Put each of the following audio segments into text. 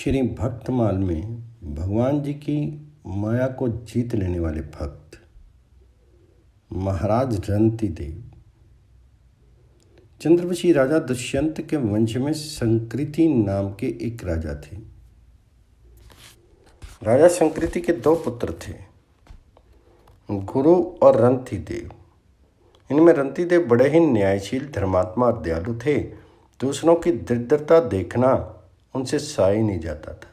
श्री भक्तमाल में भगवान जी की माया को जीत लेने वाले भक्त महाराज रंती देव चंद्रवशी राजा दुष्यंत के वंश में संकृति नाम के एक राजा थे। राजा संकृति के दो पुत्र थे, गुरु और रंती देव। इनमें रंती देव बड़े ही न्यायशील, धर्मात्मा और दयालु थे। दूसरों की दरिद्रता देखना उनसे सहा ही नहीं जाता था।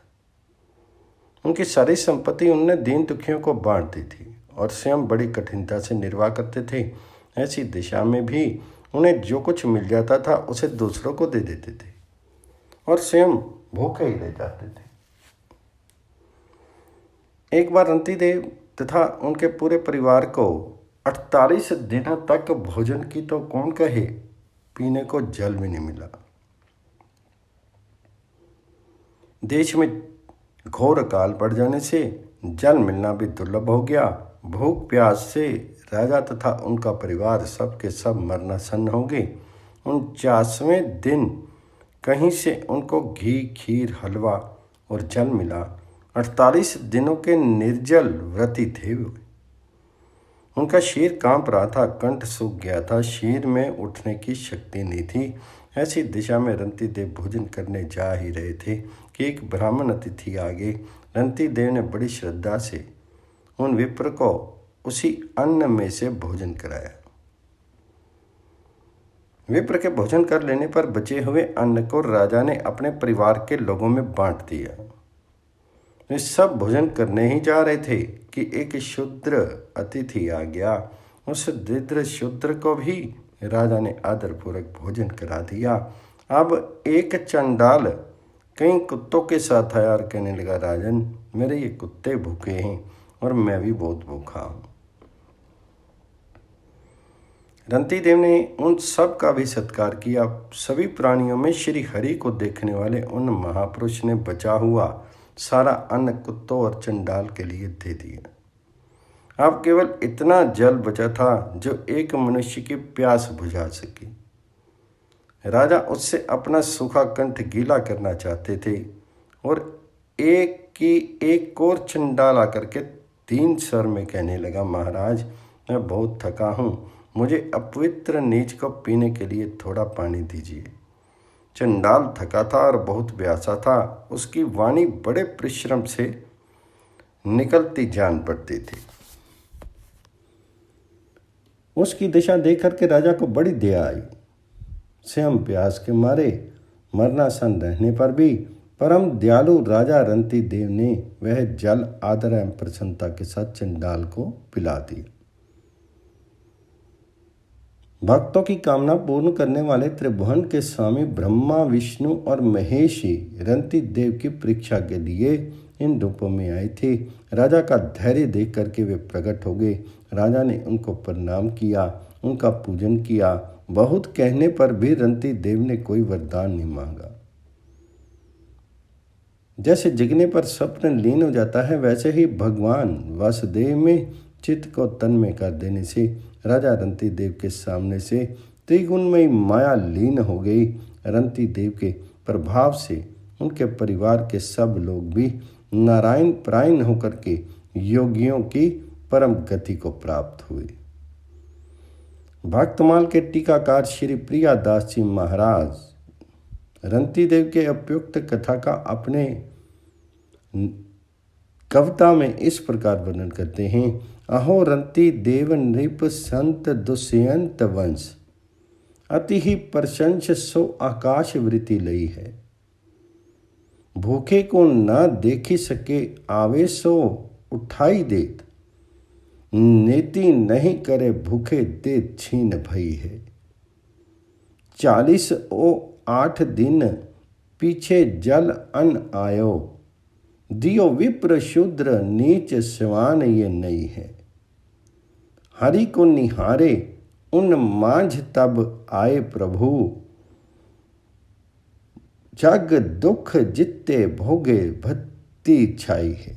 उनकी सारी संपत्ति उनने दीन दुखियों को बांट दी थी और स्वयं बड़ी कठिनता से निर्वाह करते थे। ऐसी दिशा में भी उन्हें जो कुछ मिल जाता था उसे दूसरों को दे देते थे और स्वयं भूखे ही रह जाते थे। एक बार रंती देव तथा उनके पूरे परिवार को 48 दिनों तक भोजन की तो कौन कहे, पीने को जल भी नहीं मिला। देश में घोर अकाल पड़ जाने से जल मिलना भी दुर्लभ हो गया। भूख प्यास से राजा तथा उनका परिवार सब के सब मरनासन्न हो गए। 49वें दिन कहीं से उनको घी, खीर, हलवा और जल मिला। 48 दिनों के निर्जल व्रती थे वे। उनका शरीर कांप रहा था, कंठ सूख गया था, शरीर में उठने की शक्ति नहीं थी। ऐसी दिशा में रंती देव भोजन करने जा ही रहे थे कि एक ब्राह्मण अतिथि आ गए। रंती देव ने बड़ी श्रद्धा से उन विप्र को उसी अन्न में से भोजन कराया। विप्र के भोजन कर लेने पर बचे हुए अन्न को राजा ने अपने परिवार के लोगों में बांट दिया। वे सब भोजन करने ही जा रहे थे कि एक शूद्र अतिथि आ गया। उस दरिद्र शूद्र को भी राजा ने आदरपूर्वक भोजन करा दिया। अब एक चंडाल कई कुत्तों के साथ आया और कहने लगा, राजन, मेरे ये कुत्ते भूखे हैं और मैं भी बहुत भूखा हूँ। रंती देव ने उन सब का भी सत्कार किया। सभी प्राणियों में श्री हरि को देखने वाले उन महापुरुष ने बचा हुआ सारा अन्न कुत्तों और चंडाल के लिए दे दिया। अब केवल इतना जल बचा था जो एक मनुष्य की प्यास बुझा सके। राजा उससे अपना सूखा कंठ गीला करना चाहते थे और एक और चंडाल आकर के 3 स्वर में कहने लगा, महाराज, मैं बहुत थका हूँ, मुझे अपवित्र नीच को पीने के लिए थोड़ा पानी दीजिए। चंडाल थका था और बहुत प्यासा था। उसकी वाणी बड़े परिश्रम से निकलती जान पड़ती थी। उसकी दिशा देख करके राजा को बड़ी दया आई। स्वयं प्यास के मारे मरनासन रहने पर भी परम दयालु राजा रंती देव ने वह जल आदर एवं प्रसन्नता के साथ चंडाल को पिला दिया। भक्तों की कामना पूर्ण करने वाले त्रिभुवन के स्वामी ब्रह्मा, विष्णु और महेश ही रंती देव की परीक्षा के लिए इन रूपों में आए थे। राजा का धैर्य देख करके वे प्रकट हो गए। राजा ने उनको प्रणाम किया, उनका पूजन किया। बहुत कहने पर भी रंती देव ने कोई वरदान नहीं मांगा। जैसे जगने पर स्वप्न लीन हो जाता है, वैसे ही भगवान वासुदेव में चित्त को तन में कर देने से राजा रंती देव के सामने से त्रिगुणमयी माया लीन हो गई। रंती देव के प्रभाव से उनके परिवार के सब लोग भी नारायण परायण होकर के योगियों की परम गति को प्राप्त हुए। भक्तमाल के टीकाकार श्री प्रियादास जी महाराज रंती देव के उपयुक्त कथा का अपने कविता में इस प्रकार वर्णन करते हैं। अहो रंती देव नृप संत दुष्यंत वंश, अति ही प्रशंस सो आकाश वृत्ति लई है। भूखे को न देखी सके आवे सो उठाई देत, नीति नहीं करे भूखे दे छीन भई है। 48 दिन पीछे जल अन्न आयो, दियो विप्र शूद्र नीच सवान ये नहीं है। हरि को निहारे उन मांझ तब आए प्रभु, जग दुख जित्ते भोगे भक्ति छाई है।